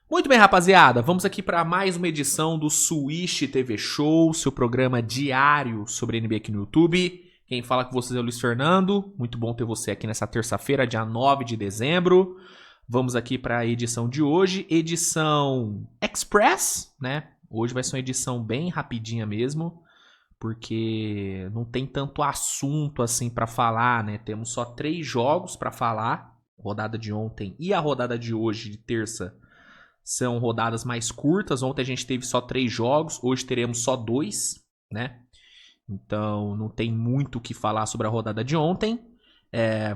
Muito bem, rapaziada, vamos aqui para mais uma edição do Swish TV Show, seu programa diário sobre NBA aqui no YouTube. Quem fala com vocês é o Luiz Fernando, muito bom ter você aqui nessa terça-feira, dia 9 de dezembro. Vamos aqui para a edição de hoje, edição Express, né? Hoje vai ser uma edição bem rapidinha mesmo, porque não tem tanto assunto assim para falar, né? Temos só 3 jogos para falar, rodada de ontem e a rodada de hoje, de terça. São rodadas mais curtas. Ontem a gente teve só 3 jogos. Hoje teremos só 2, né? Então não tem muito o que falar sobre a rodada de ontem.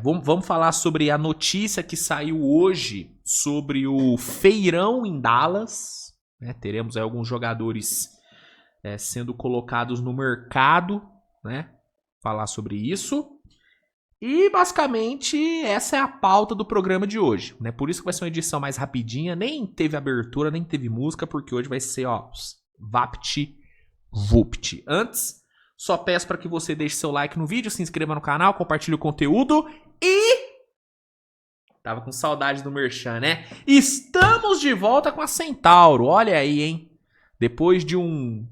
Vamos falar sobre a notícia que saiu hoje sobre o feirão em Dallas, né? Teremos aí alguns jogadores sendo colocados no mercado, né? Falar sobre isso. E basicamente essa é a pauta do programa de hoje, né? Por isso que vai ser uma edição mais rapidinha, nem teve abertura, nem teve música, porque hoje vai ser, ó, vapt vupt. Antes, só peço para que você deixe seu like no vídeo, se inscreva no canal, compartilhe o conteúdo e... Tava com saudade do Merchan, né? Estamos de volta com a Centauro, olha aí, hein? Depois de um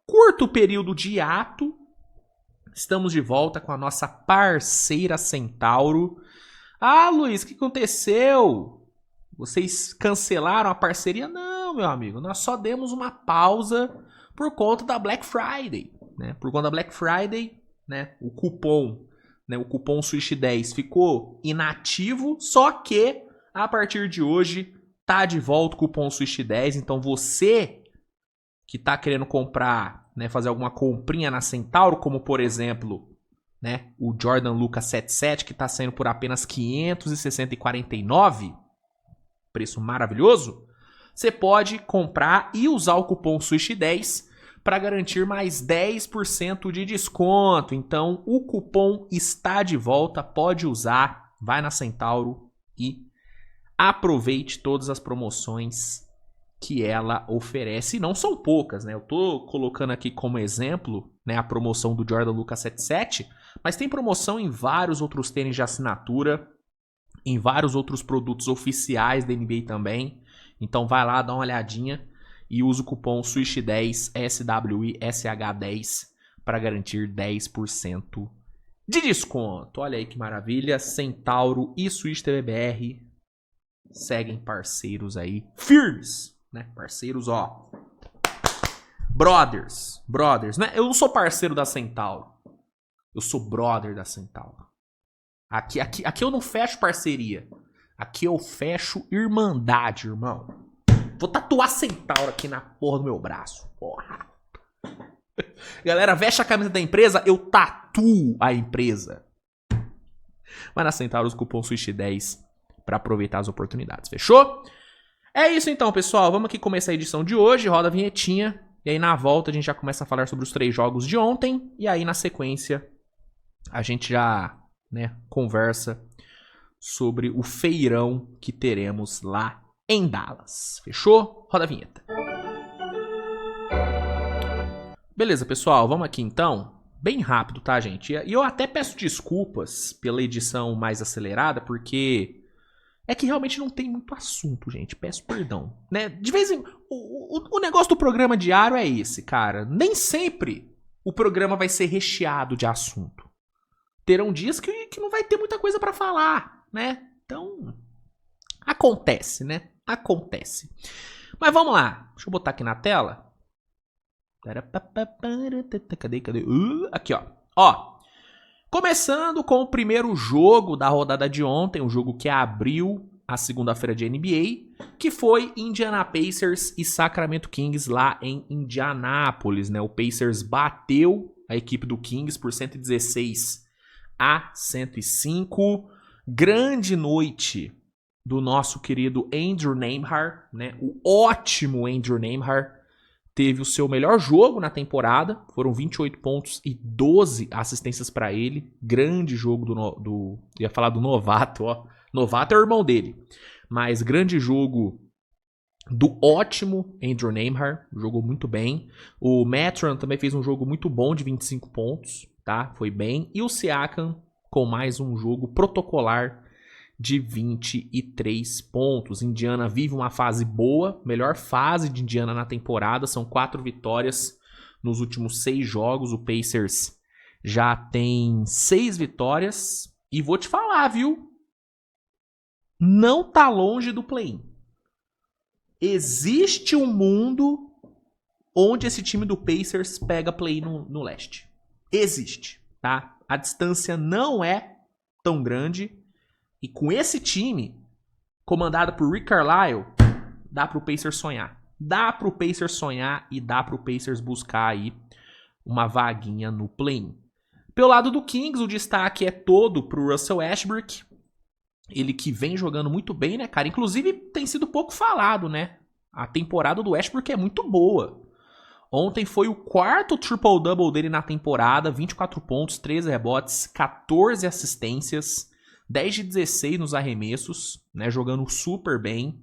curto período de hiato, estamos de volta com a nossa parceira Centauro. Ah, Luiz, o que aconteceu? Vocês cancelaram a parceria? Não, meu amigo. Nós só demos uma pausa por conta da Black Friday, né? Por conta da Black Friday, né? O cupom Swish10 ficou inativo, só que a partir de hoje tá de volta o cupom Swish10. Então você que tá querendo comprar, né, fazer alguma comprinha na Centauro, como por exemplo, né, o Jordan Lucas 77, que está saindo por apenas R$ 560,49, preço maravilhoso, você pode comprar e usar o cupom Swish10 para garantir mais 10% de desconto. Então o cupom está de volta, pode usar, vai na Centauro e aproveite todas as promoções que ela oferece, e não são poucas, né? Eu tô colocando aqui como exemplo, né, a promoção do Jordan Lucas 77, mas tem promoção em vários outros tênis de assinatura, em vários outros produtos oficiais da NBA também. Então vai lá, dá uma olhadinha e usa o cupom SWISH10, SWISH10, para garantir 10% de desconto. Olha aí que maravilha, Centauro e Swish TVBR seguem parceiros aí firmes, né? Parceiros, ó. Brothers. Né? Eu não sou parceiro da Centauro. Eu sou brother da Centauro. Aqui eu não fecho parceria. Aqui eu fecho irmandade, irmão. Vou tatuar Centauro aqui na porra do meu braço. Porra. Galera, veste a camisa da empresa, eu tatuo a empresa. Vai na Centauro, os cupom SWISH10 para aproveitar as oportunidades. Fechou? É isso então, pessoal. Vamos aqui começar a edição de hoje. Roda a vinhetinha. E aí na volta a gente já começa a falar sobre os 3 jogos de ontem. E aí na sequência a gente já, né, conversa sobre o feirão que teremos lá em Dallas. Fechou? Roda a vinheta. Beleza, pessoal. Vamos aqui então. Bem rápido, tá, gente? E eu até peço desculpas pela edição mais acelerada, porque... é que realmente não tem muito assunto, gente. Peço perdão, né? De vez em... O negócio do programa diário é esse, cara. Nem sempre o programa vai ser recheado de assunto. Terão dias que não vai ter muita coisa pra falar, né? Então, acontece, né? Acontece. Mas vamos lá. Deixa eu botar aqui na tela. Cadê? Aqui, ó. Ó. Começando com o primeiro jogo da rodada de ontem, um jogo que abriu a segunda-feira de NBA, que foi Indiana Pacers e Sacramento Kings lá em Indianápolis, né? O Pacers bateu a equipe do Kings por 116-105. Grande noite do nosso querido Andrew Nembhard, né? O ótimo Andrew Nembhard. Teve o seu melhor jogo na temporada, foram 28 pontos e 12 assistências para ele. Grande jogo ia falar do novato, ó. Novato é o irmão dele. Mas grande jogo do ótimo Andrew Nembhard, jogou muito bem. O Mathurin também fez um jogo muito bom de 25 pontos, tá? Foi bem. E o Siakam com mais um jogo protocolar de 23 pontos. Indiana vive uma fase boa, melhor fase de Indiana na temporada, são 4 vitórias nos últimos 6 jogos. O Pacers já tem 6 vitórias e vou te falar, viu? Não tá longe do play-in. Existe um mundo onde esse time do Pacers pega play-in no leste. Existe, tá? A distância não é tão grande. E com esse time, comandado por Rick Carlisle, dá pro Pacers sonhar. Dá pro Pacers sonhar e dá pro Pacers buscar aí uma vaguinha no play-in. Pelo lado do Kings, o destaque é todo pro Russell Westbrook. Ele que vem jogando muito bem, né, cara? Inclusive, tem sido pouco falado, né? A temporada do Westbrook é muito boa. Ontem foi o 4º triple-double dele na temporada. 24 pontos, 13 rebotes, 14 assistências, 10 de 16 nos arremessos, né? Jogando super bem,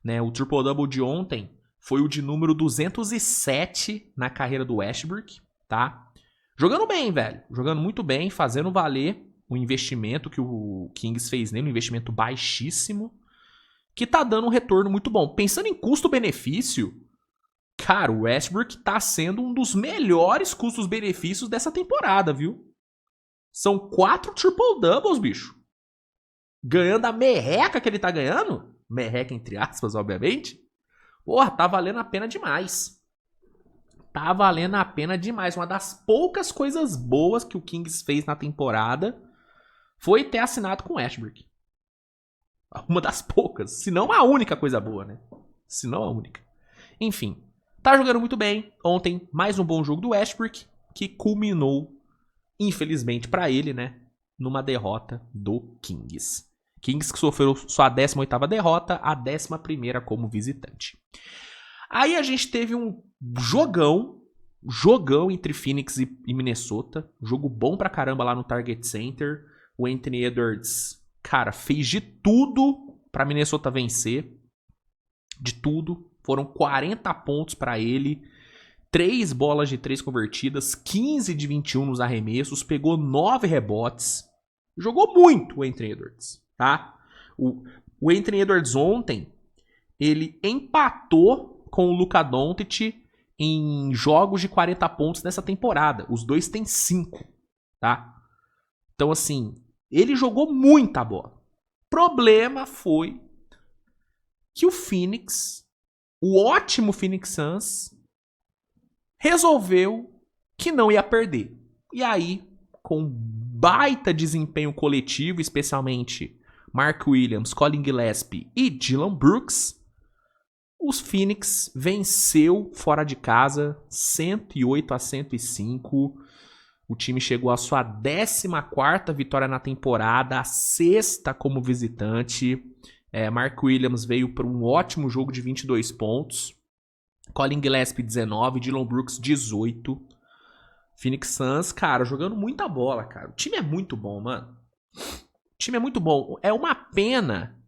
né? O triple-double de ontem foi o de número 207 na carreira do Westbrook, tá? Jogando bem, velho. Jogando muito bem, fazendo valer o investimento que o Kings fez nele, um investimento baixíssimo, que tá dando um retorno muito bom. Pensando em custo-benefício, cara, o Westbrook tá sendo um dos melhores custos-benefícios dessa temporada, viu? São 4 triple-doubles, bicho. Ganhando a merreca que ele tá ganhando, merreca entre aspas, obviamente, porra, tá valendo a pena demais. Tá valendo a pena demais. Uma das poucas coisas boas que o Kings fez na temporada foi ter assinado com o Westbrook. Uma das poucas. Se não a única coisa boa, né? Se não a única. Enfim. Tá jogando muito bem. Ontem, mais um bom jogo do Westbrook, que culminou, infelizmente pra ele, né? Numa derrota do Kings. Kings que sofreu sua 18ª derrota, a 11ª como visitante. Aí a gente teve um jogão entre Phoenix e Minnesota. Jogo bom pra caramba lá no Target Center. O Anthony Edwards, cara, fez de tudo pra Minnesota vencer. De tudo. Foram 40 pontos pra ele. 3 bolas de 3 convertidas. 15 de 21 nos arremessos. Pegou 9 rebotes. Jogou muito o Anthony Edwards, tá? O Anthony Edwards ontem, ele empatou com o Luka Doncic em jogos de 40 pontos nessa temporada. Os dois têm 5, tá? Então, assim, ele jogou muita bola. Problema foi que o Phoenix, o ótimo Phoenix Suns, resolveu que não ia perder. E aí, com baita desempenho coletivo, especialmente Mark Williams, Colin Gillespie e Dillon Brooks, os Phoenix venceu fora de casa 108-105. O time chegou à sua 14ª vitória na temporada, a 6ª como visitante. Mark Williams veio para um ótimo jogo de 22 pontos. Colin Gillespie 19, Dillon Brooks 18. Phoenix Suns, cara, jogando muita bola, cara. O time é muito bom, mano. O time é muito bom. É uma pena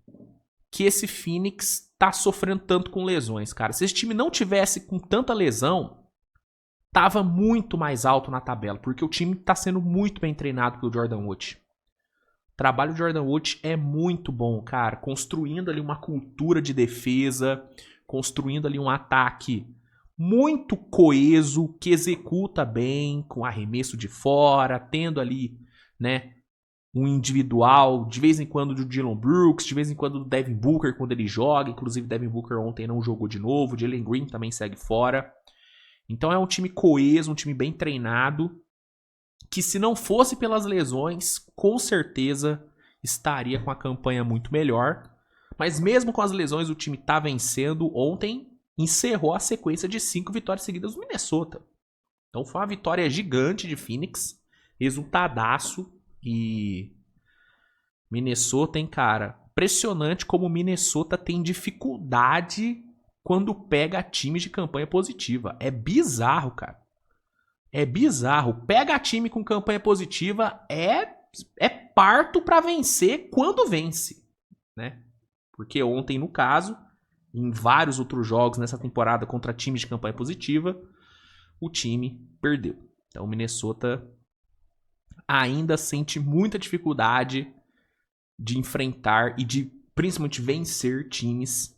que esse Phoenix tá sofrendo tanto com lesões, cara. Se esse time não tivesse com tanta lesão, tava muito mais alto na tabela, porque o time tá sendo muito bem treinado pelo Jordan Wood. O trabalho do Jordan Wood é muito bom, cara. Construindo ali uma cultura de defesa, construindo ali um ataque muito coeso, que executa bem, com arremesso de fora, tendo ali, né, um individual, de vez em quando do Dillon Brooks, de vez em quando do Devin Booker quando ele joga. Inclusive Devin Booker ontem não jogou de novo, Jalen Green também segue fora. Então é um time coeso, um time bem treinado, que se não fosse pelas lesões, com certeza estaria com a campanha muito melhor. Mas mesmo com as lesões, o time tá vencendo. Ontem encerrou a sequência de 5 vitórias seguidas do Minnesota. Então foi uma vitória gigante de Phoenix, resultadaço. E Minnesota, hein, cara? Impressionante como o Minnesota tem dificuldade quando pega time de campanha positiva. É bizarro, cara. É bizarro. Pega time com campanha positiva, é parto pra vencer quando vence, né? Porque ontem, no caso, em vários outros jogos nessa temporada contra times de campanha positiva, o time perdeu. Então o Minnesota ainda sente muita dificuldade de enfrentar e de principalmente vencer times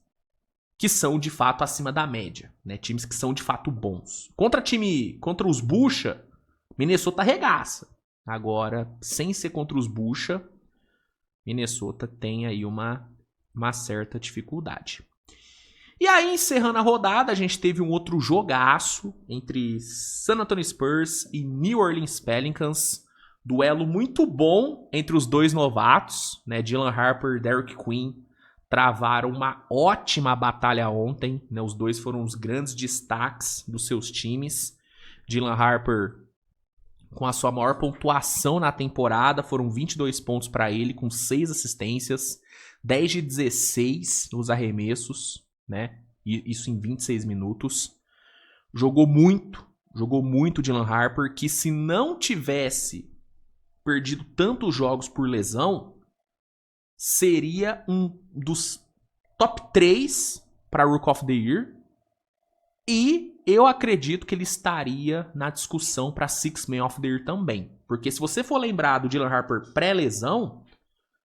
que são de fato acima da média, né? Times que são de fato bons. Contra os bucha, Minnesota arregaça. Agora, sem ser contra os bucha, Minnesota tem aí uma certa dificuldade. E aí, encerrando a rodada, a gente teve um outro jogaço entre San Antonio Spurs e New Orleans Pelicans. Duelo muito bom entre os dois novatos, né? Dylan Harper e Derek Queen travaram uma ótima batalha ontem, né? Os dois foram os grandes destaques dos seus times. Dylan Harper com a sua maior pontuação na temporada, foram 22 pontos para ele, com 6 assistências, 10 de 16 nos arremessos, né? Isso em 26 minutos. Jogou muito Dylan Harper, que se não tivesse perdido tantos jogos por lesão, seria um dos top 3 para Rook of the Year. E eu acredito que ele estaria na discussão para Six Man of the Year também. Porque se você for lembrar do Dylan Harper pré-lesão,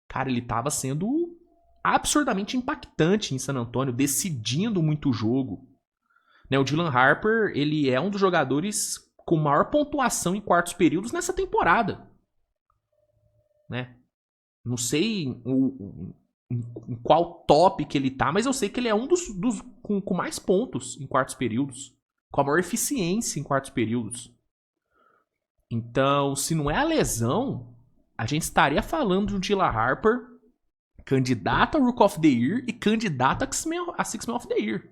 cara, ele estava sendo absurdamente impactante em San Antonio, decidindo muito o jogo. Né, o Dylan Harper, ele é um dos jogadores com maior pontuação em quartos períodos nessa temporada. Né? Não sei em qual top que ele tá, mas eu sei que ele é um dos com mais pontos em quartos períodos, com a maior eficiência em quartos períodos. Então, se não é a lesão, a gente estaria falando de um Dylan Harper candidato a Rook of the Year e candidato a Six Man of the Year.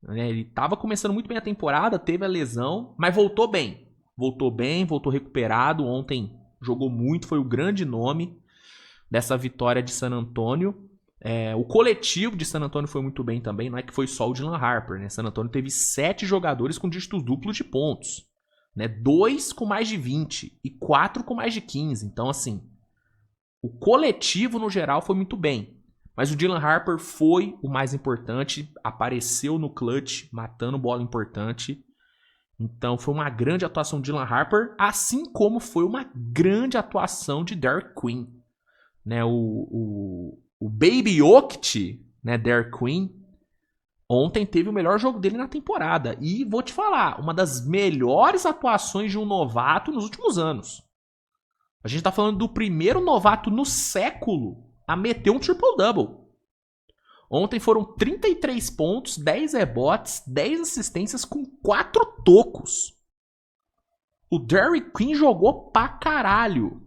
Ele estava começando muito bem a temporada, teve a lesão, mas voltou bem. Voltou recuperado. Ontem jogou muito, foi o grande nome dessa vitória de San Antonio. O coletivo de San Antonio foi muito bem também, não é que foi só o Dylan Harper, né? San Antonio teve 7 jogadores com dígitos duplos de pontos, né? 2 com mais de 20 e 4 com mais de 15. Então, assim, o coletivo no geral foi muito bem. Mas o Dylan Harper foi o mais importante, apareceu no clutch, matando bola importante. Então foi uma grande atuação de Dylan Harper, assim como foi uma grande atuação de Derek Queen. Né, o Baby Yokt, né, Derek Queen, ontem teve o melhor jogo dele na temporada. E vou te falar, uma das melhores atuações de um novato nos últimos anos. A gente tá falando do primeiro novato no século a meter um triple-double. Ontem foram 33 pontos, 10 rebotes, 10 assistências com 4 tocos. O Derek Queen jogou pra caralho.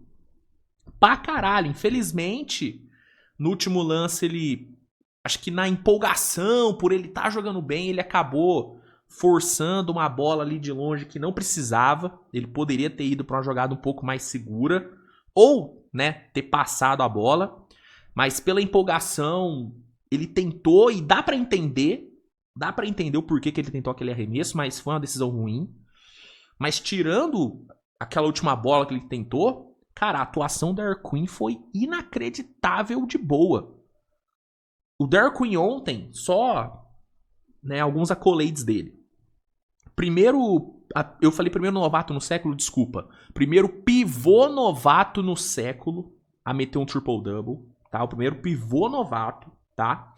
Infelizmente, no último lance, ele... acho que na empolgação, por ele estar jogando bem, ele acabou forçando uma bola ali de longe que não precisava. Ele poderia ter ido para uma jogada um pouco mais segura. Ou, né, ter passado a bola. Mas pela empolgação, ele tentou, e dá pra entender o porquê que ele tentou aquele arremesso, mas foi uma decisão ruim. Mas tirando aquela última bola que ele tentou, cara, a atuação do Derek Queen foi inacreditável de boa. O Derek Queen ontem, só, né, alguns accolades dele. Primeiro, eu falei primeiro novato no século, desculpa. Primeiro pivô novato no século a meter um triple-double. Tá? O primeiro pivô novato, tá?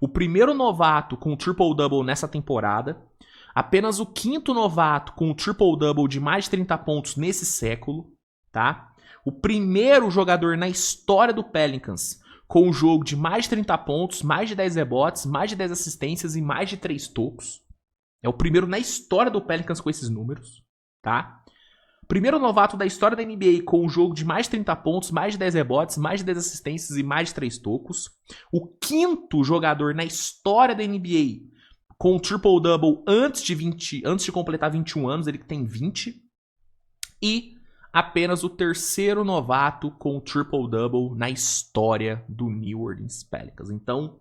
O primeiro novato com triple-double nessa temporada. Apenas o quinto novato com triple-double de mais de 30 pontos nesse século, tá? O primeiro jogador na história do Pelicans com um jogo de mais de 30 pontos, mais de 10 rebotes, mais de 10 assistências e mais de 3 tocos. É o primeiro na história do Pelicans com esses números, tá? Primeiro novato da história da NBA com um jogo de mais de 30 pontos, mais de 10 rebotes, mais de 10 assistências e mais de 3 tocos. O quinto jogador na história da NBA com um triple-double antes de completar 21 anos, ele que tem 20. E apenas o terceiro novato com triple-double na história do New Orleans Pelicans. Então,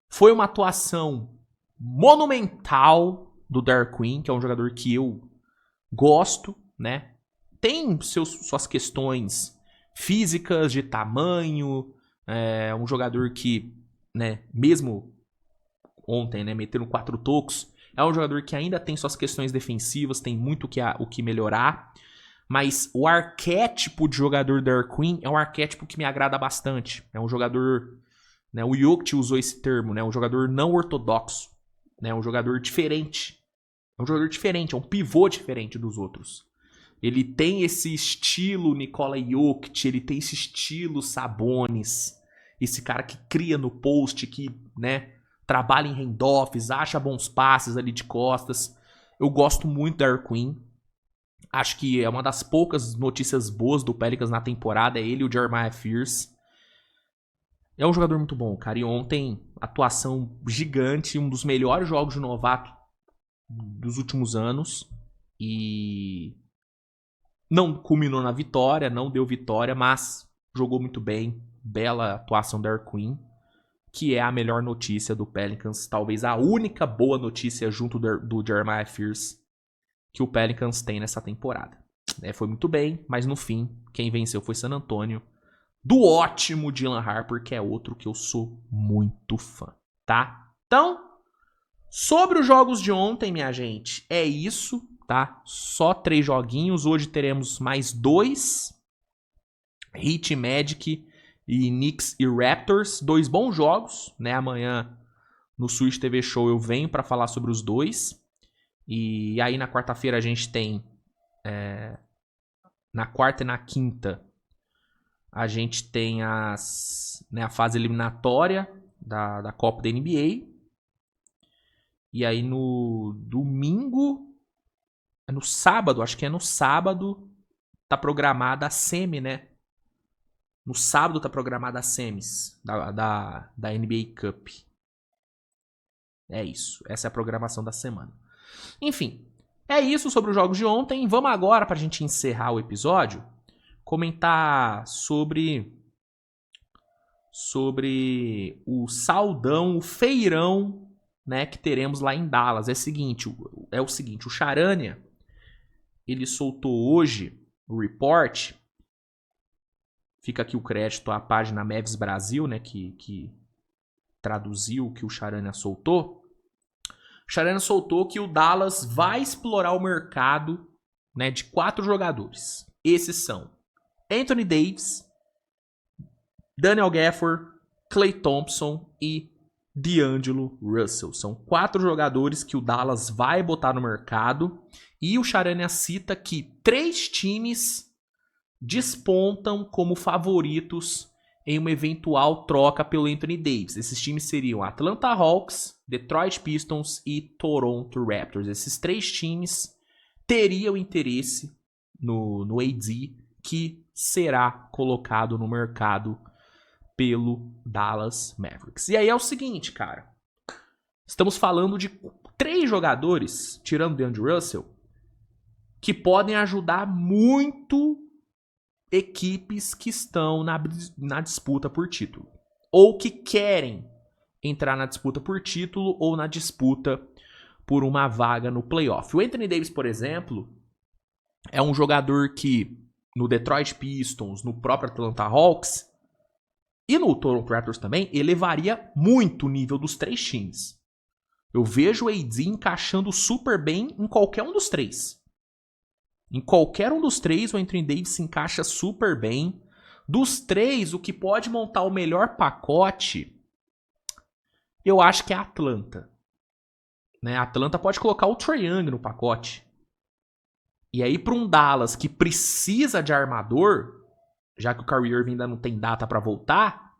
foi uma atuação monumental do Derek Queen, que é um jogador que eu gosto, né? Tem suas questões físicas, de tamanho, um jogador que, né, mesmo ontem, né, metendo 4 tocos, é um jogador que ainda tem suas questões defensivas, tem muito o que melhorar, Mas o arquétipo de jogador da Air Queen é um arquétipo que me agrada bastante. É um jogador, né, o Jokic usou esse termo, né, um jogador não ortodoxo, né, um jogador diferente. É um jogador diferente, é um pivô diferente dos outros. Ele tem esse estilo Nikola Jokic, ele tem esse estilo Sabonis, esse cara que cria no post, que, né, trabalha em handoffs, acha bons passes ali de costas. Eu gosto muito da Air Queen. Acho que é uma das poucas notícias boas do Pelicans na temporada, é ele e o Jeremiah Fears. É um jogador muito bom, cara. E ontem, atuação gigante, um dos melhores jogos de novato dos últimos anos. E não culminou na vitória, não deu vitória, mas jogou muito bem. Bela atuação da Air Queen, que é a melhor notícia do Pelicans. Talvez a única boa notícia junto do Jeremiah Fears que o Pelicans tem nessa temporada. Foi muito bem, mas no fim, quem venceu foi San Antonio. Do ótimo Dylan Harper, que é outro que eu sou muito fã, tá? Então, sobre os jogos de ontem, minha gente, é isso, tá? Só 3 joguinhos. Hoje teremos mais 2. Heat, Magic e Knicks e Raptors. 2 bons jogos, né? Amanhã no Switch TV Show eu venho para falar sobre os 2. E aí na quarta-feira a gente tem... na quarta e na quinta a gente tem a fase eliminatória da Copa da NBA. E aí no domingo... no sábado, acho que é no sábado, tá programada a semi, né? No sábado tá programada a semis da NBA Cup. É isso. Essa é a programação da semana. Enfim, é isso sobre os jogos de ontem. Vamos agora, pra gente encerrar o episódio, comentar sobre o saldão, o feirão, né, que teremos lá em Dallas. É o seguinte, o Charania, ele soltou hoje o report. Fica aqui o crédito à página Mavs Brasil, né, que traduziu o que o Charania soltou. O Charania soltou que o Dallas vai explorar o mercado, né, de 4 jogadores. Esses são Anthony Davis, Daniel Gafford, Klay Thompson e D'Angelo Russell. São 4 jogadores que o Dallas vai botar no mercado. E o Charania cita que 3 times despontam como favoritos em uma eventual troca pelo Anthony Davis. Esses times seriam Atlanta Hawks, Detroit Pistons e Toronto Raptors. Esses 3 times teriam interesse no AD, que será colocado no mercado pelo Dallas Mavericks. E aí é o seguinte, cara. Estamos falando de 3 jogadores, tirando o DeAndre Russell, que podem ajudar muito equipes que estão na disputa por título. Ou que querem entrar na disputa por título ou na disputa por uma vaga no playoff. O Anthony Davis, por exemplo, é um jogador que no Detroit Pistons, no próprio Atlanta Hawks e no Toronto Raptors também, elevaria muito o nível dos 3 times. Eu vejo o AD encaixando super bem em qualquer um dos 3. Em qualquer um dos 3, o Anthony Davis se encaixa super bem. Dos 3, o que pode montar o melhor pacote, eu acho que é a Atlanta. Né? A Atlanta pode colocar o Trae Young no pacote. E aí, para um Dallas que precisa de armador, já que o Kyrie Irving ainda não tem data para voltar,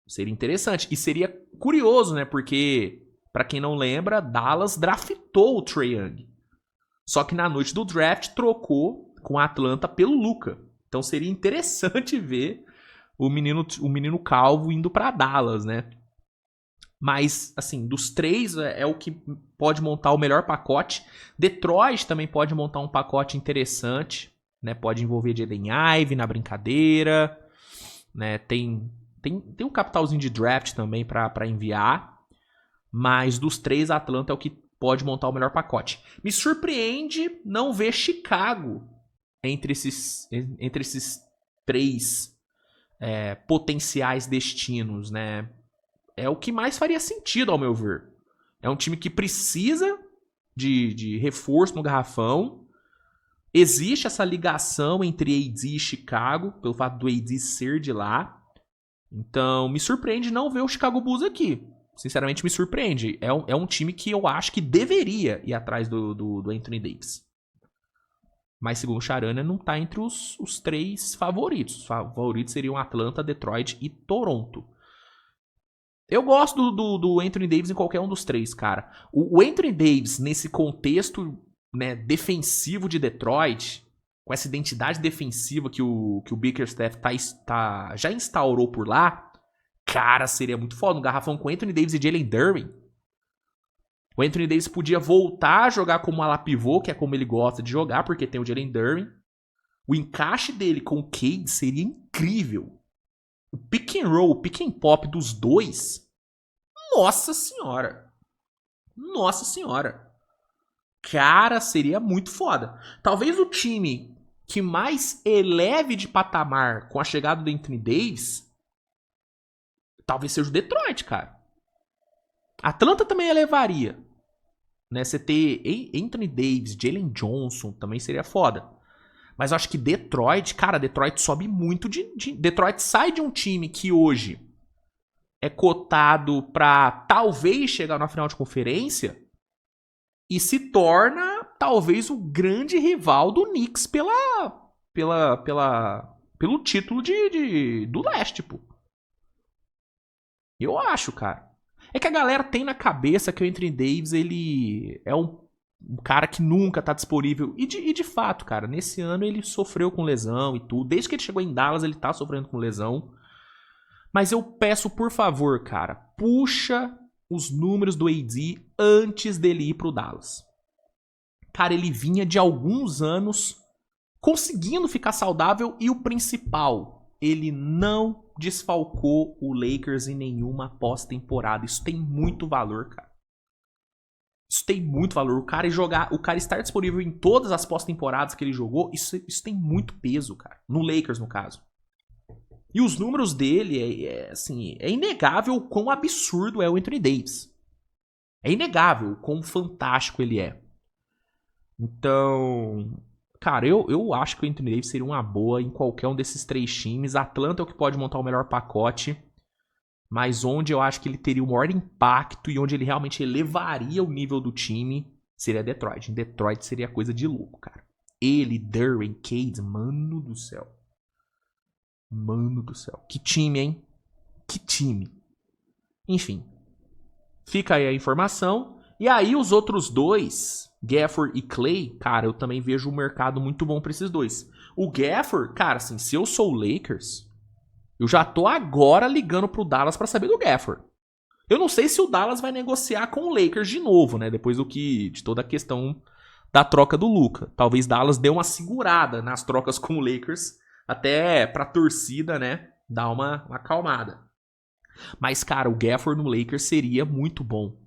seria interessante. E seria curioso, né? Porque, para quem não lembra, Dallas draftou o Trae Young. Só que na noite do draft trocou com a Atlanta pelo Luka. Então seria interessante ver o menino calvo indo para Dallas, né? Mas, assim, dos 3 é o que pode montar o melhor pacote. Detroit também pode montar um pacote interessante, né? Pode envolver Jaden Ivey na brincadeira, né? Tem um capitalzinho de draft também para enviar. Mas dos 3, a Atlanta é o que pode montar o melhor pacote. Me surpreende não ver Chicago entre esses 3 potenciais destinos, né? É o que mais faria sentido, ao meu ver. É um time que precisa de reforço no garrafão, Existe essa ligação entre AD e Chicago, pelo fato do AD ser de lá. Então, me surpreende não ver o Chicago Bulls aqui. Sinceramente, me surpreende. É um time que eu acho que deveria ir atrás do Anthony Davis. Mas, segundo o Charania, não tá entre os 3 favoritos. Os favoritos seriam Atlanta, Detroit e Toronto. Eu gosto do Anthony Davis em qualquer um dos 3, cara. O Anthony Davis, nesse contexto, né, defensivo de Detroit, com essa identidade defensiva que o Bickerstaff já instaurou por lá, cara, seria muito foda. Um garrafão com Anthony Davis e Jalen Duren. O Anthony Davis podia voltar a jogar como ala pivô, que é como ele gosta de jogar, porque tem o Jalen Duren. O encaixe dele com o Cade seria incrível. O pick and roll, o pick and pop dos dois, nossa senhora. Nossa senhora. Cara, seria muito foda. Talvez o time que mais eleve de patamar com a chegada do Anthony Davis, talvez seja o Detroit, cara. Atlanta também elevaria. Né? Você ter Anthony Davis, Jalen Johnson também seria foda. Mas eu acho que Detroit, cara, Detroit sobe muito Detroit sai de um time que hoje é cotado pra talvez chegar na final de conferência e se torna talvez o grande rival do Knicks pelo título do leste, pô. Eu acho, cara. É que a galera tem na cabeça que o Anthony Davis, ele é um cara que nunca tá disponível. E de fato, cara, nesse ano ele sofreu com lesão e tudo. Desde que ele chegou em Dallas, ele tá sofrendo com lesão. Mas eu peço, por favor, cara, puxa os números do AD antes dele ir pro Dallas. Cara, ele vinha de alguns anos conseguindo ficar saudável e o principal, ele não desfalcou o Lakers em nenhuma pós-temporada. Isso tem muito valor, cara. Isso tem muito valor. O cara estar disponível em todas as pós-temporadas que ele jogou, isso tem muito peso, cara. No Lakers, no caso. E os números dele, assim, é inegável o quão absurdo é o Anthony Davis. É inegável o quão fantástico ele é. Então, cara, eu acho que o Anthony Davis seria uma boa em qualquer um desses 3 times. Atlanta é o que pode montar o melhor pacote. Mas onde eu acho que ele teria o maior impacto e onde ele realmente elevaria o nível do time seria Detroit. Em Detroit seria coisa de louco, cara. Ele, Duren, Cade, mano do céu. Mano do céu. Que time, hein? Que time. Enfim. Fica aí a informação. E aí os outros 2, Gafford e Clay, cara, eu também vejo um mercado muito bom pra esses 2. O Gafford, cara, assim, se eu sou o Lakers, eu já tô agora ligando pro Dallas pra saber do Gafford. Eu não sei se o Dallas vai negociar com o Lakers de novo, né? Depois de toda a questão da troca do Luka. Talvez Dallas dê uma segurada nas trocas com o Lakers, até pra torcida, né, dar uma acalmada. Mas, cara, o Gafford no Lakers seria muito bom.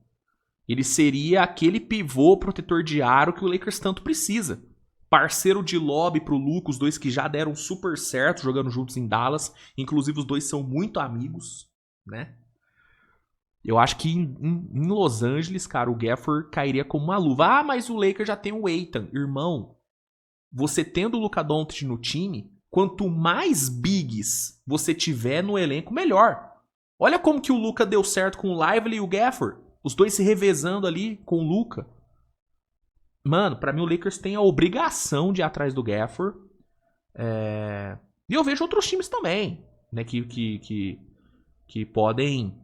Ele seria aquele pivô protetor de aro que o Lakers tanto precisa. Parceiro de lobby pro Luka, os 2 que já deram super certo jogando juntos em Dallas. Inclusive, os 2 são muito amigos, né? Eu acho que em Los Angeles, cara, o Gafford cairia como uma luva. Ah, mas o Lakers já tem o Aiton. Irmão, você tendo o Luka Doncic no time, quanto mais bigs você tiver no elenco, melhor. Olha como que o Luka deu certo com o Lively e o Gafford. Os 2 se revezando ali com o Luka. Mano, pra mim o Lakers tem a obrigação de ir atrás do Gafford. E eu vejo outros times também, né, que podem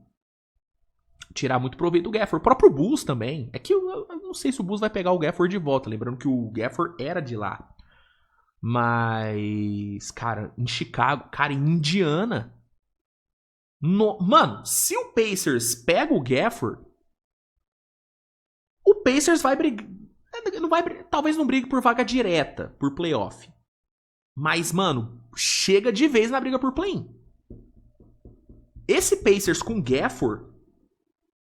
tirar muito proveito do Gafford. O próprio Bulls também. É que eu não sei se o Bulls vai pegar o Gafford de volta. Lembrando que o Gafford era de lá. Mas, cara, em Chicago, cara, em Indiana. Mano, se o Pacers pega o Gafford, o Pacers vai brigar. Talvez não brigue por vaga direta, por playoff. Mas, mano, chega de vez na briga por play-in. Esse Pacers com Gafford,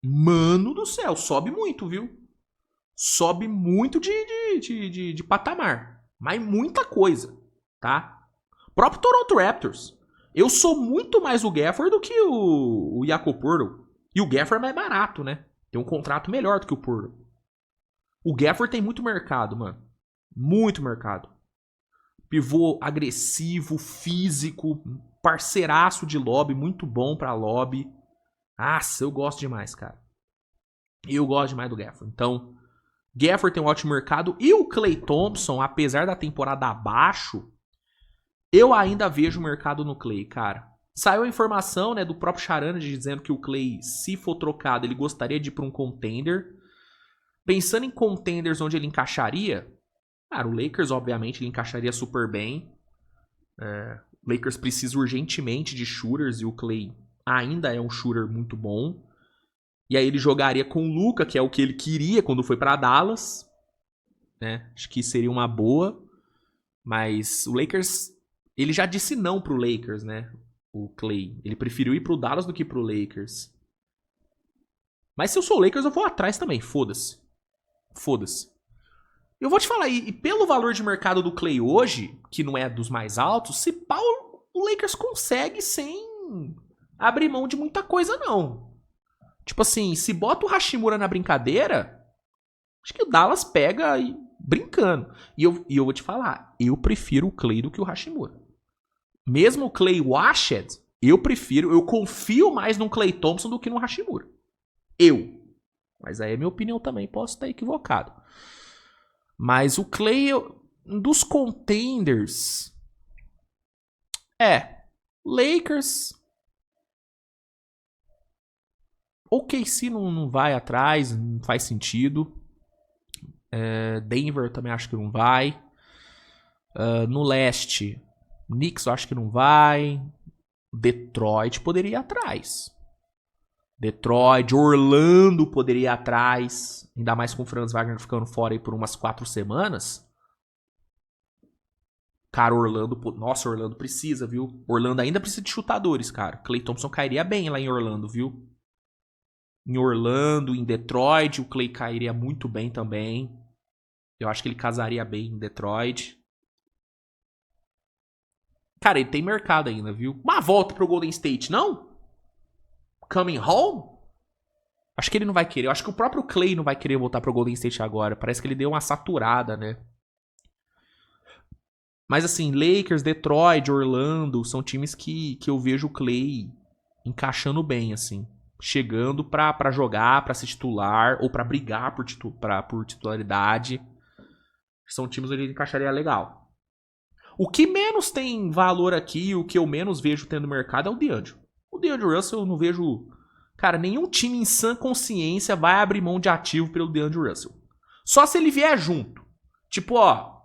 mano do céu, sobe muito, viu? Sobe muito de patamar. Mas muita coisa, tá? O próprio Toronto Raptors. Eu sou muito mais o Gafford do que o Jakob Poeltl. E o Gafford é mais barato, né? Tem um contrato melhor do que o Poeltl. O Gafford tem muito mercado, mano. Muito mercado. Pivô agressivo, físico, parceiraço de lobby, muito bom pra lobby. Nossa, eu gosto demais, cara. Eu gosto demais do Gafford. Então, Gafford tem um ótimo mercado. E o Klay Thompson, apesar da temporada abaixo, eu ainda vejo o mercado no Klay, cara. Saiu a informação, né, do próprio Charania dizendo que o Klay, se for trocado, ele gostaria de ir pra um contender. Pensando em contenders onde ele encaixaria, cara, o Lakers, obviamente, ele encaixaria super bem. O Lakers precisa urgentemente de shooters e o Klay ainda é um shooter muito bom. E aí ele jogaria com o Luka, que é o que ele queria quando foi pra Dallas. Né? Acho que seria uma boa. Mas o Lakers, ele já disse não pro Lakers, né? O Klay. Ele preferiu ir pro Dallas do que pro Lakers. Mas se eu sou o Lakers, eu vou atrás também. Foda-se. Foda-se. Eu vou te falar, e pelo valor de mercado do Klay hoje, que não é dos mais altos, se pau, o Lakers consegue sem abrir mão de muita coisa, não. Tipo assim, se bota o Hashimura na brincadeira, acho que o Dallas pega e brincando. E eu vou te falar, eu prefiro o Klay do que o Hashimura. Mesmo o Klay washed, eu confio mais no Klay Thompson do que no Hashimura. Mas aí é minha opinião também, posso estar equivocado. Mas o Klay, dos contenders, Lakers, OKC não vai atrás, não faz sentido. Denver também acho que não vai. No leste, Knicks eu acho que não vai. Detroit poderia ir atrás. Detroit, Orlando poderia ir atrás. Ainda mais com o Franz Wagner ficando fora aí por umas 4 semanas. Cara, Orlando precisa, viu? Orlando ainda precisa de chutadores, cara. Klay Thompson cairia bem lá em Orlando, viu? Em Orlando, em Detroit, o Klay cairia muito bem também. Eu acho que ele casaria bem em Detroit. Cara, ele tem mercado ainda, viu? Uma volta pro Golden State, não? Coming home? Acho que ele não vai querer. Eu acho que o próprio Klay não vai querer voltar pro Golden State agora. Parece que ele deu uma saturada, né? Mas assim, Lakers, Detroit, Orlando são times que eu vejo o Klay encaixando bem, assim. Chegando pra jogar, pra ser titular ou pra brigar por titularidade. São times onde ele encaixaria legal. O que menos tem valor aqui, o que eu menos vejo tendo no mercado é o DeAndre. O DeAndre Russell eu não vejo... Cara, nenhum time em sã consciência vai abrir mão de ativo pelo DeAndre Russell. Só se ele vier junto. Tipo, ó,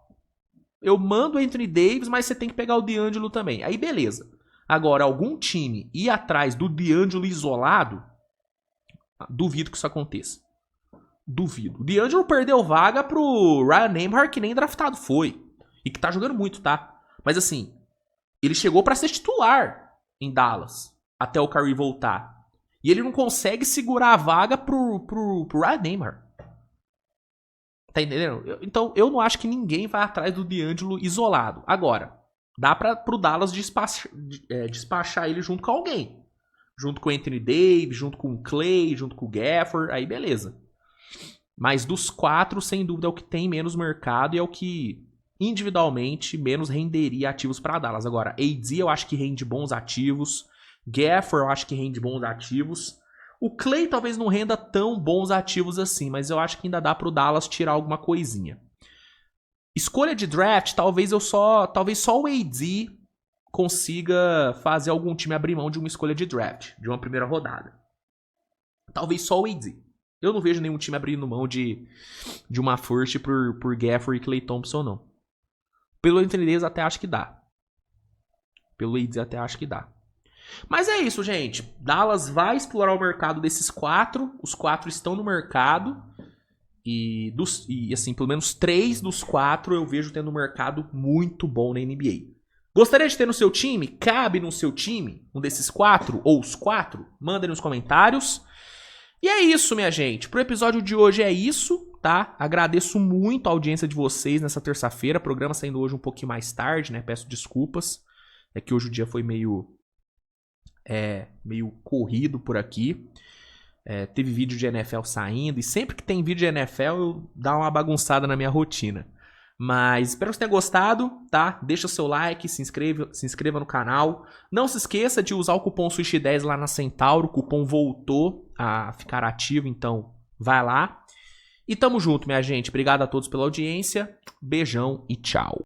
eu mando o Anthony Davis, mas você tem que pegar o DeAngelo também. Aí beleza. Agora, algum time ir atrás do DeAngelo isolado, duvido que isso aconteça. Duvido. O DeAngelo perdeu vaga pro Ryan Nembhard, que nem draftado foi. E que tá jogando muito, tá? Mas assim, ele chegou pra ser titular em Dallas, até o Kyrie voltar. E ele não consegue segurar a vaga pro Ryan Nembhard. Tá entendendo? Então, eu não acho que ninguém vai atrás do DeAngelo isolado. Agora, dá pro Dallas despachar ele junto com alguém. Junto com o Anthony Davis, junto com o Klay, junto com o Gafford, aí beleza. Mas dos 4, sem dúvida, é o que tem menos mercado e é o que, individualmente, menos renderia ativos para Dallas. Agora, AD eu acho que rende bons ativos. Gafford eu acho que rende bons ativos. O Klay talvez não renda tão bons ativos assim, mas eu acho que ainda dá pro Dallas tirar alguma coisinha. Escolha de draft, talvez só o AD consiga fazer algum time abrir mão de uma escolha de draft, de uma primeira rodada. Talvez só o AD. Eu não vejo nenhum time abrindo mão de uma first por Gafford e Klay Thompson, não. Pelo Anthony Davis até acho que dá. Pelo AD até acho que dá. Mas é isso, gente. Dallas vai explorar o mercado desses 4. Os 4 estão no mercado. E assim, pelo menos 3 dos 4 eu vejo tendo um mercado muito bom na NBA. Gostaria de ter no seu time? Cabe no seu time? Um desses 4? Ou os 4? Manda aí nos comentários. E é isso, minha gente. Pro episódio de hoje é isso, tá? Agradeço muito a audiência de vocês nessa terça-feira. Programa saindo hoje um pouquinho mais tarde, né? Peço desculpas. É que hoje o dia foi meio corrido por aqui. Teve vídeo de NFL saindo. E sempre que tem vídeo de NFL, eu dou uma bagunçada na minha rotina. Mas espero que você tenha gostado, tá? Deixa o seu like, se inscreva no canal. Não se esqueça de usar o cupom SWISH10 lá na Centauro. O cupom voltou a ficar ativo, então vai lá. E tamo junto, minha gente. Obrigado a todos pela audiência. Beijão e tchau.